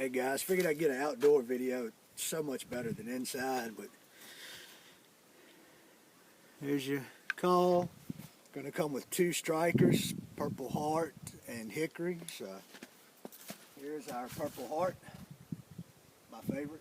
Hey guys, figured I'd get an outdoor video. It's so much better than inside, but here's your call. Gonna come with 2 strikers, Purple Heart and Hickory. So here's our Purple Heart, my favorite.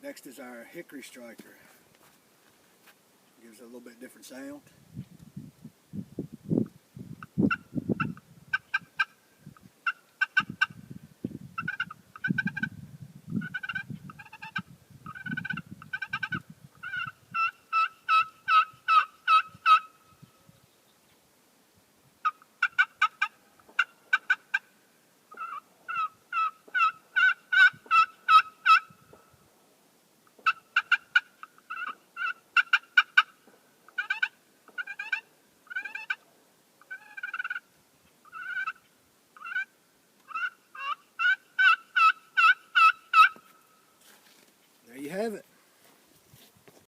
Next is our Hickory Striker. Gives it a little bit different sound.